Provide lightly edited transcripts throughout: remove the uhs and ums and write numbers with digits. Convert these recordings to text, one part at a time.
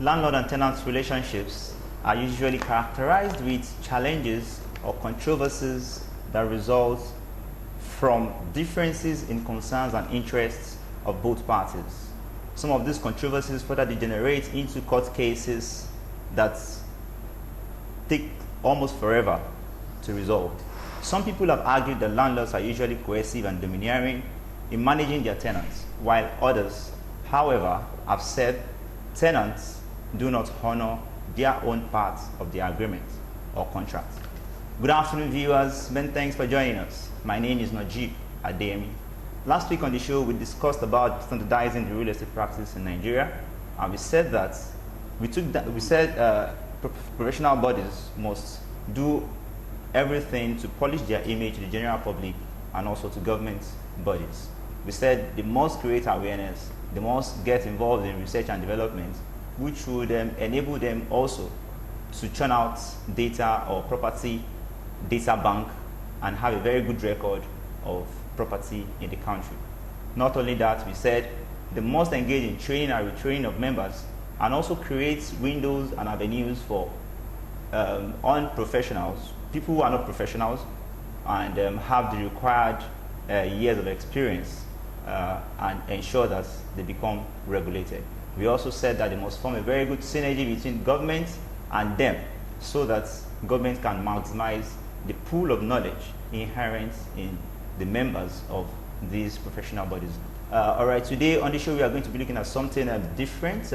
landlord and tenant relationships are usually characterized with challenges or controversies that result from differences in concerns and interests of both parties. Some of these controversies further degenerate into court cases that take almost forever to resolve. Some people have argued that landlords are usually coercive and domineering in managing their tenants, while others, however, have said tenants do not honor their own part of the agreement or contract. Good afternoon, viewers. Many thanks for joining us. My name is Najib Ademi. Last week on the show, we discussed about standardizing the real estate practice in Nigeria, and we said that professional bodies must do everything to polish their image to the general public and also to government bodies. We said they must create awareness, they must get involved in research and development, which would enable them also to churn out data or property data bank and have a very good record of property in the country. Not only that, we said they must engage in training and retraining of members and also create windows and avenues for unprofessionals, people who are not professionals and have the required years of experience and ensure that they become regulated. We also said that they must form a very good synergy between government and them so that government can maximize the pool of knowledge inherent in the members of these professional bodies. All right, today on the show we are going to be looking at something different.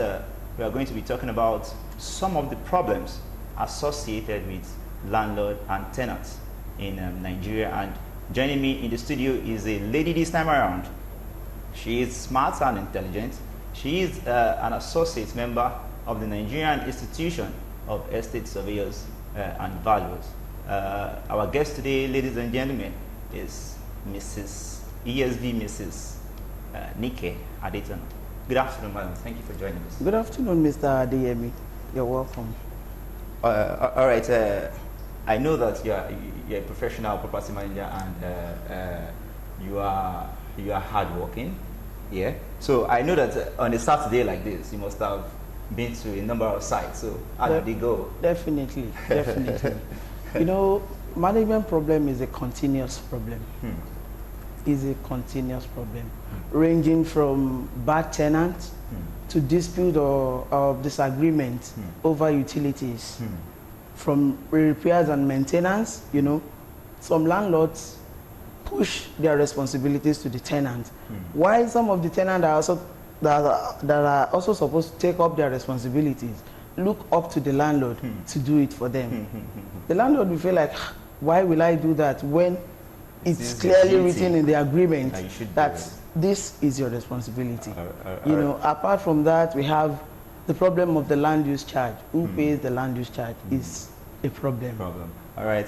We are going to be talking about some of the problems associated with landlord and tenants in Nigeria. And joining me in the studio is a lady this time around. She is smart and intelligent. She is an associate member of the Nigerian Institution of Estate Surveyors and Valuers. Our guest today, ladies and gentlemen, is Mrs. Nike Adetono. Good afternoon, madam. Thank you for joining us. Good afternoon, Mr. Adeyemi. You're welcome. All right. I know that you're a professional property manager and you are hardworking. Yeah. So I know that on a Saturday like this, you must have been to a number of sites. So how did they go? Definitely. You know, management problem is a continuous problem. Is a continuous problem, ranging from bad tenants to dispute or disagreement over utilities, from repairs and maintenance. You know, some landlords push their responsibilities to the tenant, while some of the tenants are also supposed to take up their responsibilities, look up to the landlord to do it for them. The landlord will feel like, why will I do that when it's clearly written in the agreement that this is your responsibility? You know, apart from that, we have the problem of the land use charge. Who pays the land use charge is a problem. All right,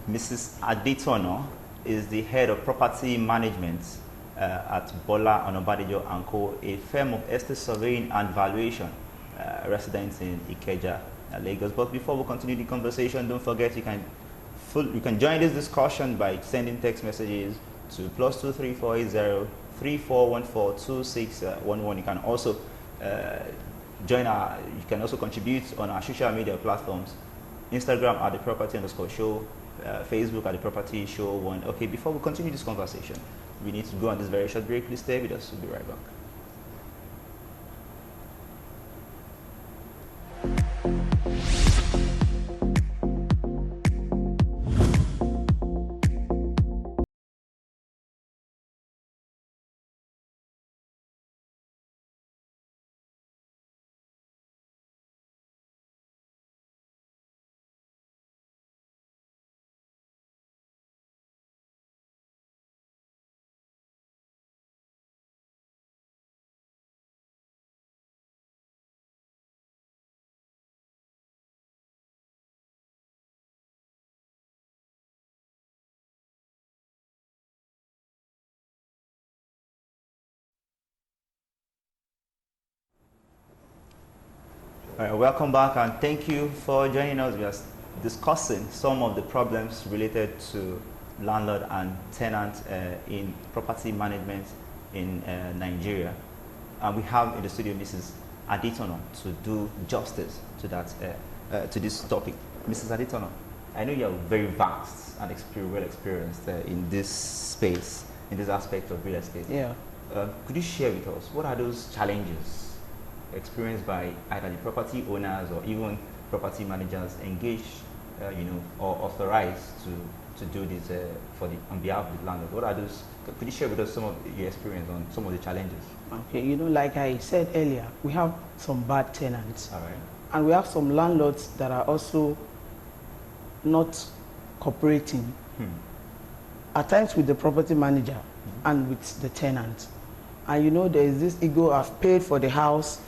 Mrs. Adetono is the head of property management at Bola Onabadejo & Co., a firm of estate surveying and valuation, resident in Ikeja, Lagos. But before we continue the conversation, don't forget you can join this discussion by sending text messages to +23480 34142611. You can also you can also contribute on our social media platforms: Instagram at the property_show, Facebook at the property show 1. Okay, before we continue this conversation, we need to go on this very short break. Please stay with us. We'll be right back. All right, welcome back and thank you for joining us. We are discussing some of the problems related to landlord and tenant in property management in Nigeria. And we have in the studio Mrs. Aditono to do justice to that to this topic. Mrs. Aditono, I know you are very vast and well experienced in this space, in this aspect of real estate. Yeah. Could you share with us what are those challenges experienced by either the property owners or even property managers engaged, or authorized to do this on behalf of the landlord? What are those? Could you share with us some of your experience on some of the challenges? Okay, like I said earlier, we have some bad tenants. All right. And we have some landlords that are also not cooperating. At times with the property manager and with the tenant. And there is this ego, I've paid for the house,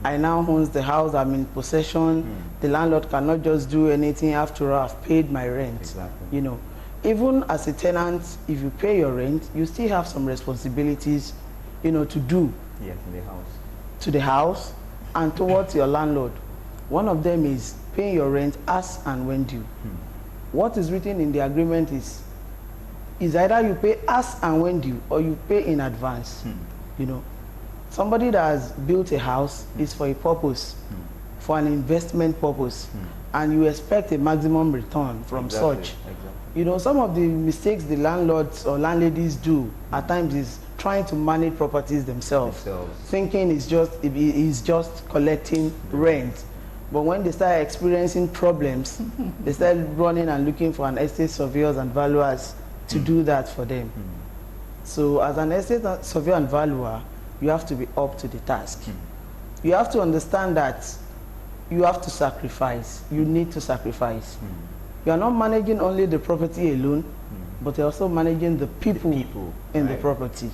I now own the house, I'm in possession, the landlord cannot just do anything, after all, I've paid my rent. Exactly. Even as a tenant, if you pay your rent, you still have some responsibilities, to do. Yes, in the house. To the house and towards your landlord. One of them is paying your rent as and when due. What is written in the agreement is either you pay as and when due or you pay in advance. Somebody that has built a house is for a purpose, for an investment purpose, and you expect a maximum return from such. Exactly. Some of the mistakes the landlords or landladies do at times is trying to manage properties themselves. Thinking it's just collecting rent. But when they start experiencing problems, they start running and looking for an estate surveyors and valuers to do that for them. So as an estate surveyor and valuer, you have to be up to the task. You have to understand that you have to sacrifice. You need to sacrifice. You are not managing only the property alone, but you're also managing the people in the property.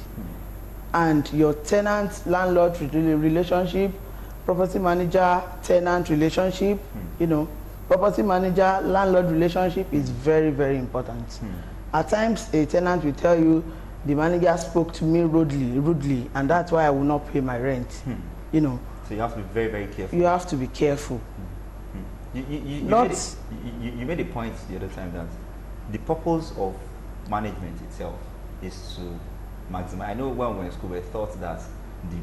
And your tenant-landlord relationship, property manager-tenant relationship, property manager-landlord relationship is very, very important. At times, a tenant will tell you, the manager spoke to me rudely, and that's why I will not pay my rent. So you have to be very, very careful. You have to be careful. You made a point the other time that the purpose of management itself is to maximize. I know when we were in school, we thought that the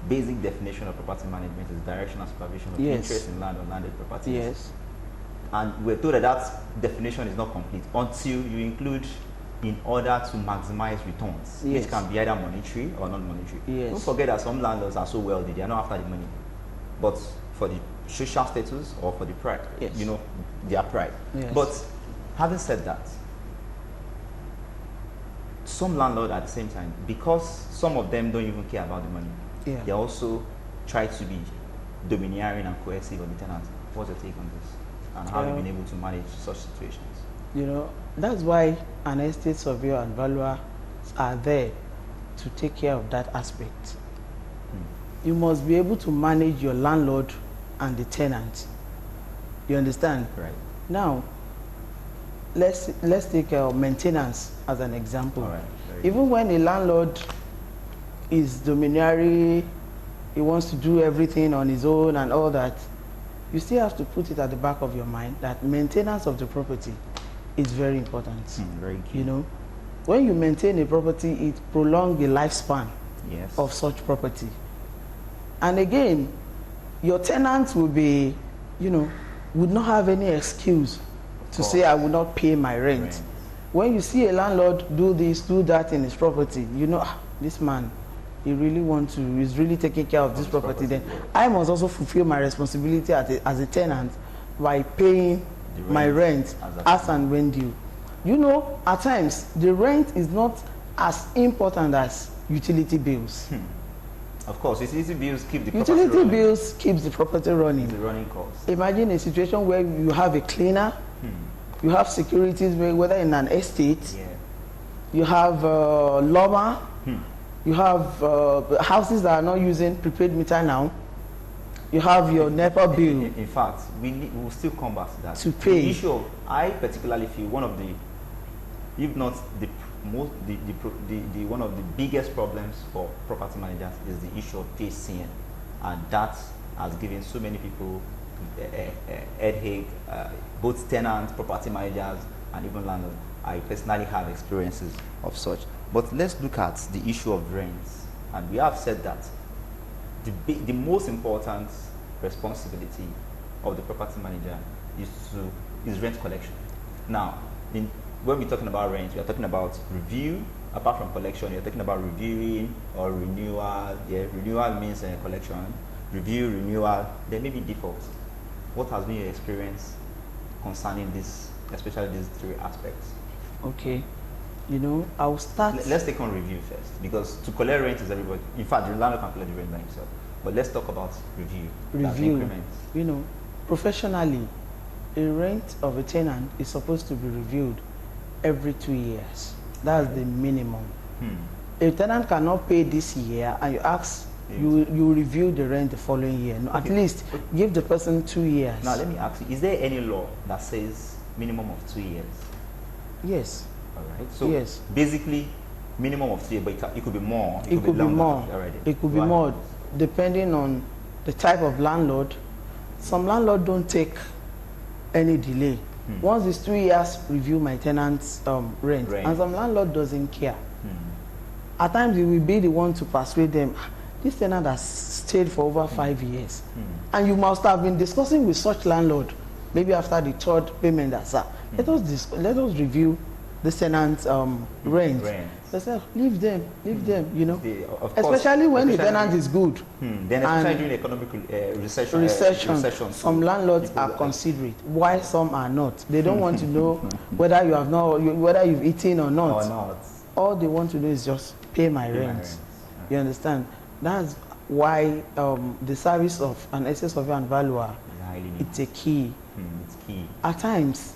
basic definition of property management is directional supervision of interest in land or landed properties. Yes. And we're told that that definition is not complete until you include in order to maximize returns, which can be either monetary or non-monetary. Don't forget that some landlords are so wealthy, they are not after the money. But for the social status or for the pride, their pride. But having said that, some landlords at the same time, because some of them don't even care about the money, they also try to be domineering and coercive on the tenants. What's your take on this? And how have you been able to manage such situations? That's why an estate surveyor and valuer are there to take care of that aspect. You must be able to manage your landlord and the tenant. You understand? Right. Now, let's take maintenance as an example. All right. Even when a landlord is domineering, he wants to do everything on his own and all that, you still have to put it at the back of your mind that maintenance of the property is very important. Very key. When you maintain a property, it prolongs the lifespan of such property. And again, your tenants will be, would not have any excuse to say, I will not pay my rent. When you see a landlord do this, do that in his property, this man, he really wants to, he's really taking care of this property. Then I must also fulfill my responsibility as a tenant by paying my rent as and when due. At times, the rent is not as important as utility bills. Of course, utility bills keep the property running. Utility bills keeps the property running. The running costs. Imagine a situation where you have a cleaner, you have securities, whether in an estate, you have lawma, you have houses that are not using prepaid meter now, you have your NEPA bill. In fact, we will still come back to that. To pay. The issue, I particularly feel one of the, if not the one of the biggest problems for property managers is the issue of TCN, and that has given so many people headache, both tenants, property managers, and even landlords. I personally have experiences of such. But let's look at the issue of rents, and we have said that the most important responsibility of the property manager is rent collection. Now, when we're talking about rent, we are talking about review. Apart from collection, you're talking about reviewing or renewal. Yeah, renewal means collection. Review, renewal, there may be default. What has been your experience concerning this, especially these three aspects? Okay, I'll start. Let's take on review first, because to collect rent is everybody. In fact, the landlord can collect the rent by himself. But let's talk about review. Review. Professionally, a rent of a tenant is supposed to be reviewed every 2 years. That's the minimum. A tenant cannot pay this year, and you ask, you review the rent the following year. No, at least give the person 2 years. Now let me ask you, is there any law that says minimum of 2 years? Yes. All right. So yes, basically minimum of 2 years, but it could be more. It could be more. It could be more, depending on the type of landlord. Some landlord don't take any delay. Once it's 2 years, review my tenant's rent. And some landlord doesn't care. At times, you will be the one to persuade them. This tenant has stayed for over 5 years. And you must have been discussing with such landlord, maybe after the third payment, that, sir, let us review the tenant's rent. They say, leave them, especially when the tenant is good. Then especially during economic recession, some landlords are considerate, while some are not. They don't want to know whether you've eaten or not. All they want to do is just pay my rent. You understand? That's why the service of an excess surveyor and valuer, it's a key. It's key. At times,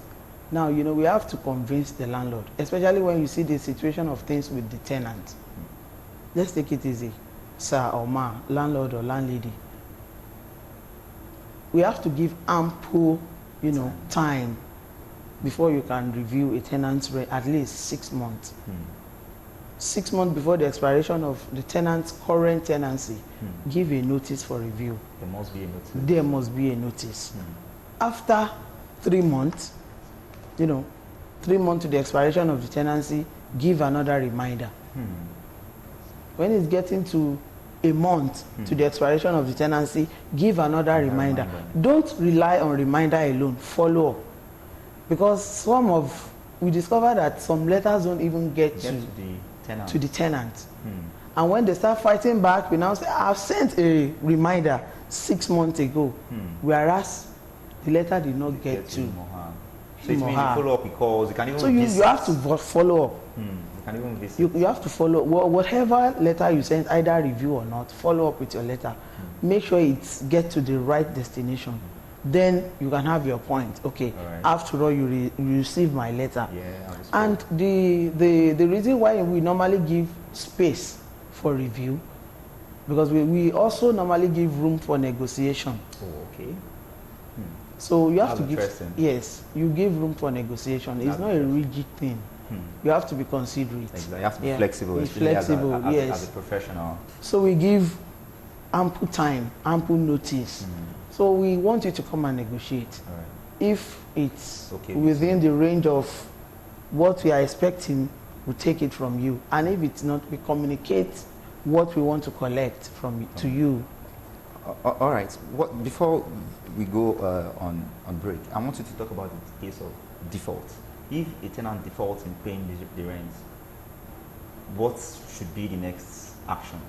now, we have to convince the landlord, especially when you see the situation of things with the tenant. Let's take it easy, sir or ma, landlord or landlady. We have to give ample, time before you can review a tenant's rent, at least 6 months. 6 months before the expiration of the tenant's current tenancy, give a notice for review. There must be a notice. There must be a notice. After 3 months, 3 months to the expiration of the tenancy, give another reminder. When it's getting to a month to the expiration of the tenancy, give another reminder. Don't rely on reminder alone, follow up. Because we discover that some letters don't even get to the tenant. And when they start fighting back, we now say, I've sent a reminder 6 months ago, whereas the letter did not get to so it means you follow up because you can even visit. You have to follow up. You can even visit. You have to follow whatever letter you send, either review or not, follow up with your letter. Make sure it gets to the right destination. Then you can have your point. Okay, after all, you receive my letter. And the reason why we normally give space for review, because we also normally give room for negotiation. So you have to you give room for negotiation. It's not a rigid thing. You have to be considerate. Exactly. You have to be flexible. Be flexible, as a professional. So we give ample time, ample notice. So we want you to come and negotiate. If it's within the range of what we are expecting, we take it from you. And if it's not, we communicate what we want to collect to you. All right. Before we go on break, I want you to talk about the case of default. If a tenant defaults in paying the rent, what should be the next action?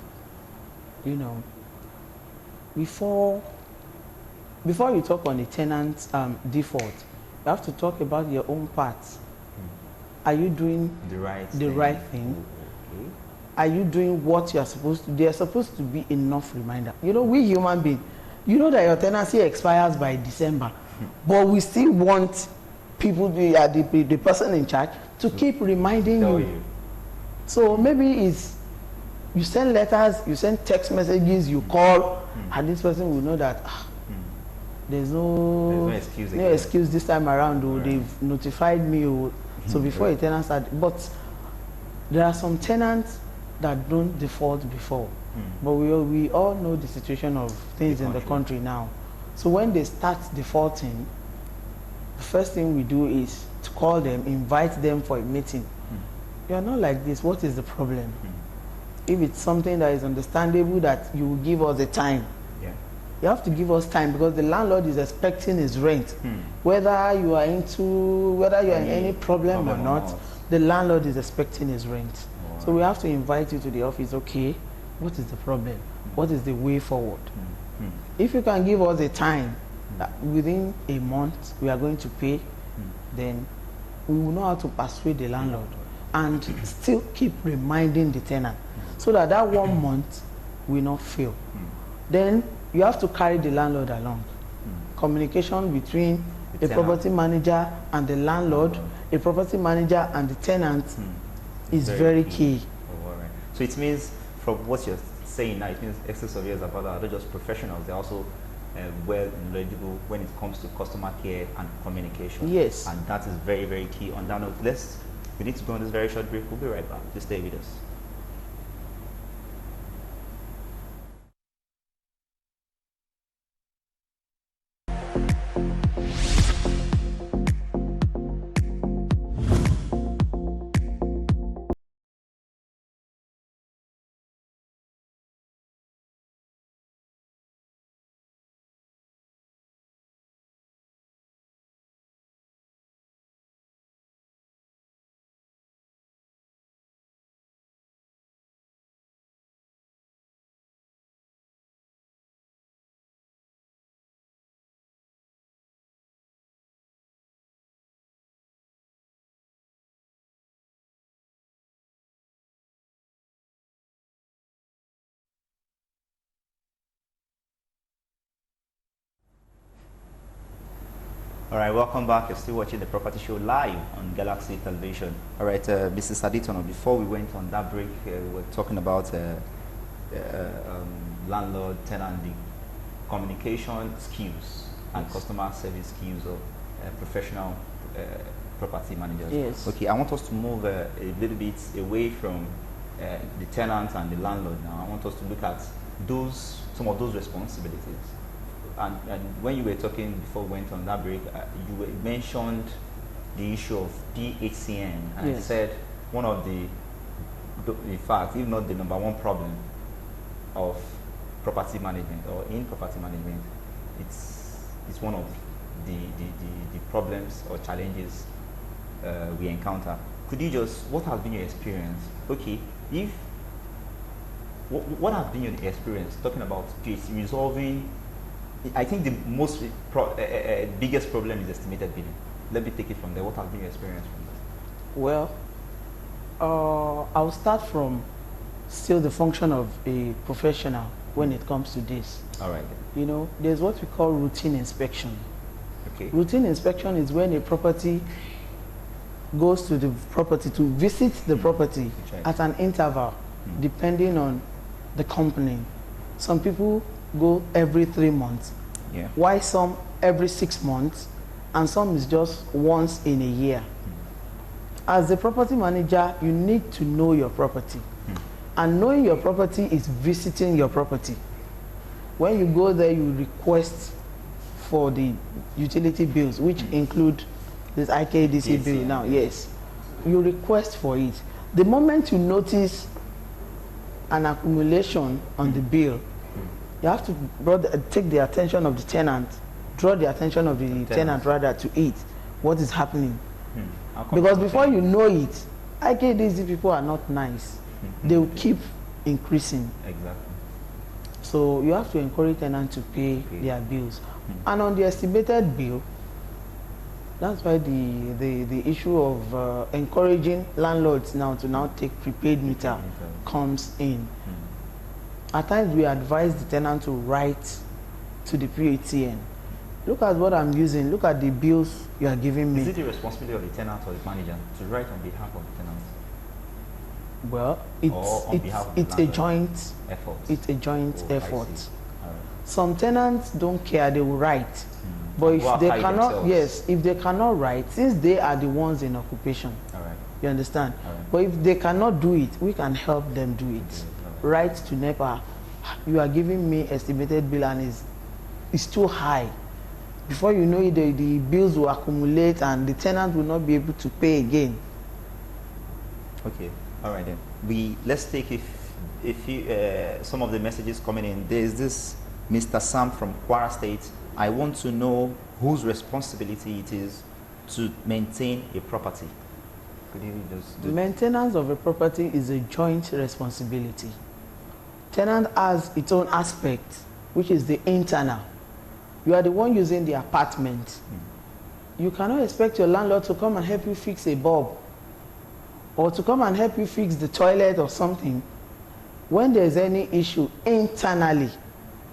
Before you talk on the tenant's default, you have to talk about your own part. Are you doing the right thing? Are you doing what you are supposed to do? There's supposed to be enough reminder. We human beings, that your tenancy expires by December, but we still want people, the person in charge, to keep reminding you. So maybe it's, you send letters, you send text messages, you call, and this person will know that there's no excuse this time around. They've notified me. So before a tenant starts, but there are some tenants that don't default before. But we all know the situation of things in the country now. So when they start defaulting, the first thing we do is to call them, invite them for a meeting. You are not like this. What is the problem? If it's something that is understandable, that you will give us a time. Yeah. You have to give us time because the landlord is expecting his rent. Whether you are in any problem or not, the landlord is expecting his rent. So we have to invite you to the office. Okay, what is the problem? What is the way forward? If you can give us a time that within a month we are going to pay, then we will know how to persuade the landlord and still keep reminding the tenant so that that 1 month will not fail. Then you have to carry the landlord along. Communication between a property manager and the landlord, a property manager and the tenant is very key. Oh, all right. So it means, from what you're saying now, it means excess of years about are not just professionals, they're also well knowledgeable when it comes to customer care and communication. Yes. And that is very, very key. On that note, we need to go on this very short break. We'll be right back. Just stay with us. All right, welcome back. You're still watching the Property Show live on Galaxy Television. All right, Mrs. Aditono, before we went on that break, we were talking about landlord-tenant communication skills and customer service skills of professional property managers. Yes. Okay, I want us to move a little bit away from the tenant and the landlord now. I want us to look at some of those responsibilities. And when you were talking before we went on that break, you mentioned the issue of PHCN, and yes. you said one of the, in fact, if not the number one problem of property management or in property management, it's one of the problems or challenges we encounter. Could you what has been your experience? Okay, what has been your experience talking about PHC resolving? I think the most biggest problem is estimated billing. Let me take it from there. What has been your experience from that? Well, I'll start from still the function of a professional when it comes to this. All right. You know, there's what we call routine inspection. Okay. Routine inspection is when a property goes to the property to visit the property at an interval, depending on the company. Some people go every 3 months, why some every 6 months, and some is just once in a year. As a property manager, you need to know your property. And knowing your property is visiting your property. When you go there, you request for the utility bills, which include this IKDC bill now, yes. You request for it. The moment you notice an accumulation on the bill, you have to take the attention of the tenant, draw the attention of the tenant rather to it, what is happening. Because before you know it, IKDC people are not nice. They will keep increasing. Exactly. So you have to encourage tenants to pay their bills. And on the estimated bill, that's why the issue of encouraging landlords now to take prepaid meter comes in. At times we advise the tenant to write to the PHCN. Look at what I'm using. Look at the bills you are giving me. Is it the responsibility of the tenant or the manager to write on behalf of the tenant? Well, it's a joint effort. It's a joint effort. Right. Some tenants don't care; they will write. But if they cannot, if they cannot write, since they are the ones in occupation, you understand. But if they cannot do it, we can help them do it. Write to NEPA, you are giving me estimated bill and it's too high. Before you know it, the bills will accumulate and the tenant will not be able to pay again. Okay, all right then. Let's take if you, some of the messages coming in, there's this Mr. Sam from Kwara State. I want to know whose responsibility it is to maintain a property. Could you just do Maintenance of a property is a joint responsibility. Tenant has its own aspect, which is the internal. You are the one using the apartment. You cannot expect your landlord to come and help you fix a bulb or to come and help you fix the toilet or something. When there's any issue internally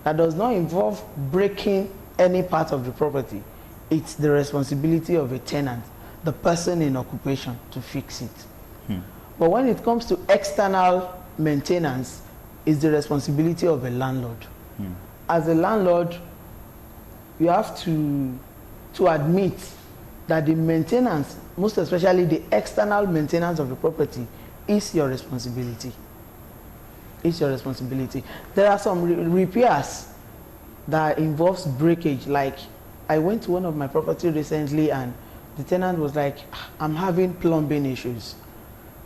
that does not involve breaking any part of the property, it's the responsibility of a tenant, the person in occupation, to fix it. But when it comes to external maintenance, it's the responsibility of a landlord. As a landlord, you have to admit that the maintenance, most especially the external maintenance of the property, is your responsibility. It's your responsibility. There are some repairs that involves breakage. Like, I went to one of my property recently and the tenant was like, I'm having plumbing issues.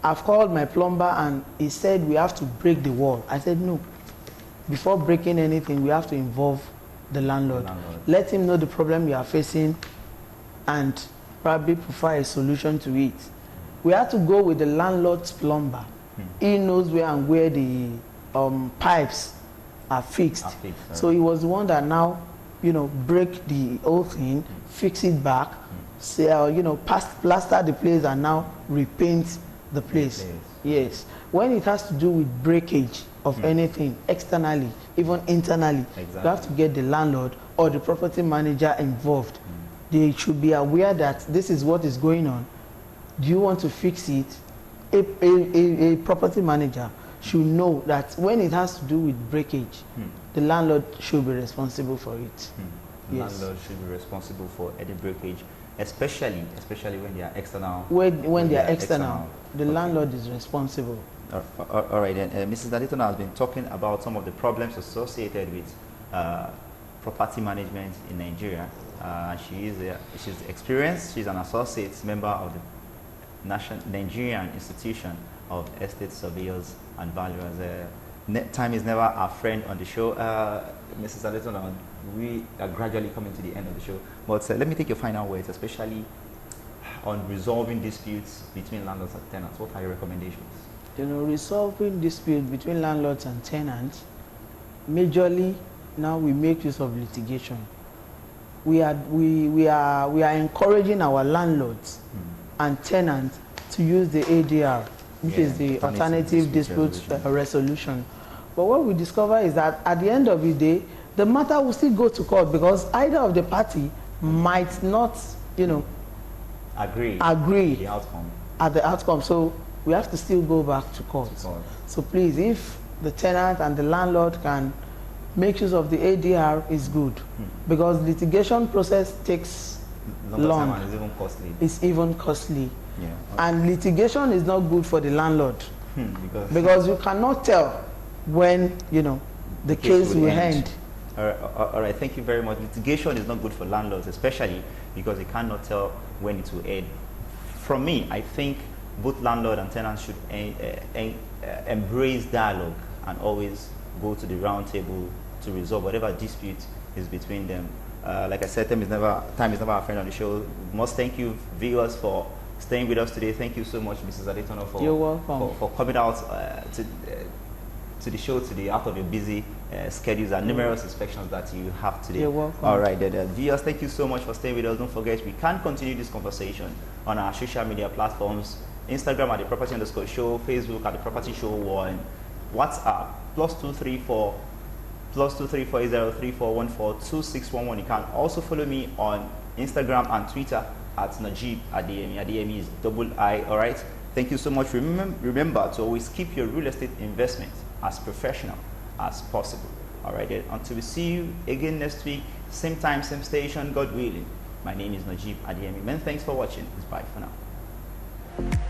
I've called my plumber and he said we have to break the wall. I said no. Before breaking anything, we have to involve the landlord. Let him know the problem you are facing and probably provide a solution to it. We have to go with the landlord's plumber. He knows where the pipes are fixed. So he was the one that now, break the whole thing, fix it back, say, plaster the place and now repaint the place. Yes. When it has to do with breakage of anything externally, even internally, you have to get the landlord or the property manager involved. They should be aware that this is what is going on. Do you want to fix it? A property manager should know that when it has to do with breakage, the landlord should be responsible for it. The landlord should be responsible for any breakage, especially when they are external. When they are external, the landlord is responsible. All right, then. Mrs. Aditona has been talking about some of the problems associated with property management in Nigeria. She's experienced. She's an associate member of the Nigerian Institution of Estate Surveyors and Valuers. Time is never our friend on the show. Mrs. Aditona, we are gradually coming to the end of the show. But let me take your final words, especially on resolving disputes between landlords and tenants. What are your recommendations? Resolving disputes between landlords and tenants, majorly now we make use of litigation. We are encouraging our landlords and tenants to use the ADR, which is the alternative dispute resolution. But what we discover is that at the end of the day, the matter will still go to court because either of the party might not, agree at the outcome. So we have to still go back to court. So please, if the tenant and the landlord can make use of the ADR, is good, because litigation process takes long. And it's even costly. It's even costly. Yeah. And litigation is not good for the landlord because you cannot tell when the case will end. All right, thank you very much. Litigation is not good for landlords, especially because you cannot tell when it will end. From me, I think both landlord and tenants should embrace dialogue and always go to the round table to resolve whatever dispute is between them. Like I said, time is never our friend on the show. We must thank you, viewers, for staying with us today. Thank you so much, Mrs. Aditona, for coming out to the show today out of your busy schedules and numerous inspections that you have today. You're welcome. All right, viewers, thank you so much for staying with us. Don't forget, we can continue this conversation on our social media platforms: Instagram at the Property_Show, Facebook at the Property Show 1, WhatsApp +234 +2348034142611. You can also follow me on Instagram and Twitter at Najib Adeyemi. Adeyemi is II. All right. Thank you so much. Remember to always keep your real estate investment as professional as possible. All right. Then, until we see you again next week, same time, same station, God willing. My name is Najib Adeyemi. Many thanks for watching. Bye for now.